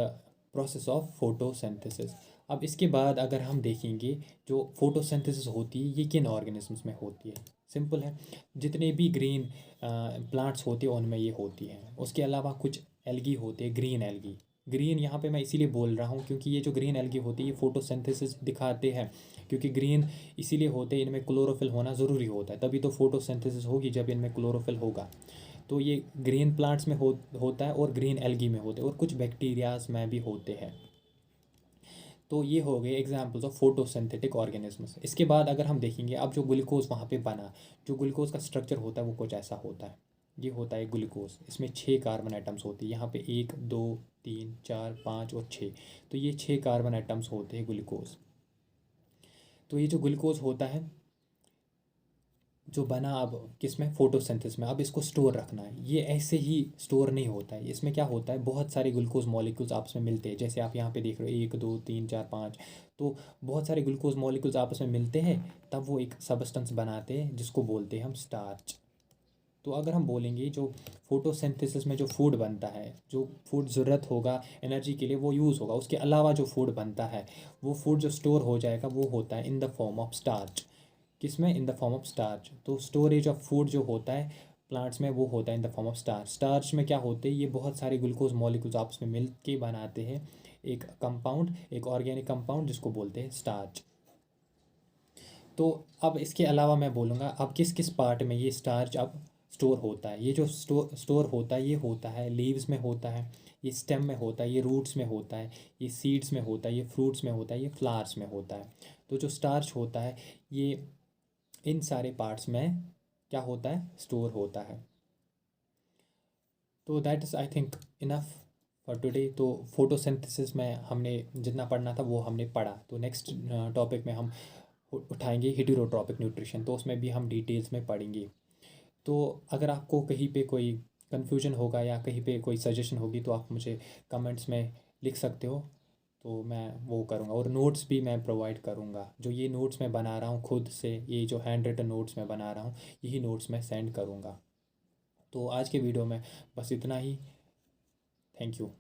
process of photosynthesis. अब इसके बाद अगर हम देखेंगे जो फोटोसिंथेसिस होती है ये किन ऑर्गेनिजम्स में होती है। सिंपल है, जितने भी ग्रीन प्लांट्स होते हैं उनमें ये होती हैं। उसके अलावा कुछ एल्गी होते हैं, ग्रीन एल्गी। ग्रीन यहाँ पे मैं इसीलिए बोल रहा हूँ क्योंकि ये जो ग्रीन एल्गी होती है ये फोटोसिंथेसिस दिखाते हैं, क्योंकि ग्रीन इसीलिए होते हैं, इनमें क्लोरोफिल होना ज़रूरी होता है, तभी तो फोटोसिंथेसिस होगी जब इनमें क्लोरोफिल होगा। तो ये ग्रीन प्लांट्स में होता है और ग्रीन एल्गी में होते हैं, और कुछ बैक्टीरियाज में भी होते हैं। तो ये हो गए एग्जाम्पल्स ऑफ फोटोसिंथेटिक ऑर्गेनिजम्स। इसके बाद अगर हम देखेंगे अब जो ग्लूकोज वहाँ पे बना, जो ग्लूकोज का स्ट्रक्चर होता है वो कुछ ऐसा होता है। ये होता है ग्लूकोज, इसमें 6 कार्बन एटम्स होते हैं। यहाँ पे 1 2 3 4 5 और 6, तो ये 6 कार्बन एटम्स होते हैं ग्लूकोज। तो ये जो ग्लूकोज होता है जो बना अब किसमें, फोटोसिंथेसिस में। अब इसको स्टोर रखना है, ये ऐसे ही स्टोर नहीं होता है। इसमें क्या होता है, बहुत सारे ग्लूकोज मॉलिक्यूल्स आपस में मिलते हैं, जैसे आप यहाँ पे देख रहे हो 1 2 3 4 5। तो बहुत सारे ग्लूकोज मॉलिक्यूल्स आपस में मिलते हैं, तब वो एक सबस्टेंस बनाते हैं जिसको बोलते हैं हम स्टार्च। तो अगर हम बोलेंगे जो फोटोसिंथेसिस में जो फूड बनता है, जो फूड ज़रूरत होगा एनर्जी के लिए वो यूज़ होगा, उसके अलावा जो फूड बनता है वो फूड जो स्टोर हो जाएगा वो होता है in the form of starch. किसमें, in the form of starch. तो स्टोरेज ऑफ फूड जो होता है प्लांट्स में वो होता है in the form of starch. Starch में क्या होते हैं, ये बहुत सारे ग्लूकोज मॉलिक्यूल्स आपस में मिल के बनाते हैं एक कंपाउंड, एक ऑर्गेनिक कंपाउंड जिसको बोलते हैं स्टार्च। तो अब इसके अलावा मैं बोलूँगा अब किस किस पार्ट में ये स्टार्च अब स्टोर होता है। ये जो स्टोर होता है ये होता है लीव्स में होता है, ये स्टेम में होता है, ये रूट्स में होता है, ये सीड्स में होता है, ये फ्रूट्स में होता है, ये फ्लावर्स में होता है। तो जो स्टार्च होता है ये इन सारे पार्ट्स में क्या होता है, स्टोर होता है। तो that is I think enough for today. तो फोटोसिंथेसिस में हमने जितना पढ़ना था वो हमने पढ़ा। तो नेक्स्ट टॉपिक में हम उठाएंगे हेटेरोट्रॉपिक न्यूट्रिशन, तो उसमें भी हम डिटेल्स में पढ़ेंगे। तो अगर आपको कहीं पे कोई कन्फ्यूजन होगा या कहीं पे कोई सजेशन होगी तो आप मुझे कमेंट्स में लिख सकते हो, तो मैं वो करूँगा। और नोट्स भी मैं प्रोवाइड करूँगा, जो ये नोट्स मैं बना रहा हूँ खुद से, ये जो हैंड रिटन नोट्स मैं बना रहा हूँ यही नोट्स मैं सेंड करूँगा। तो आज के वीडियो में बस इतना ही। Thank you.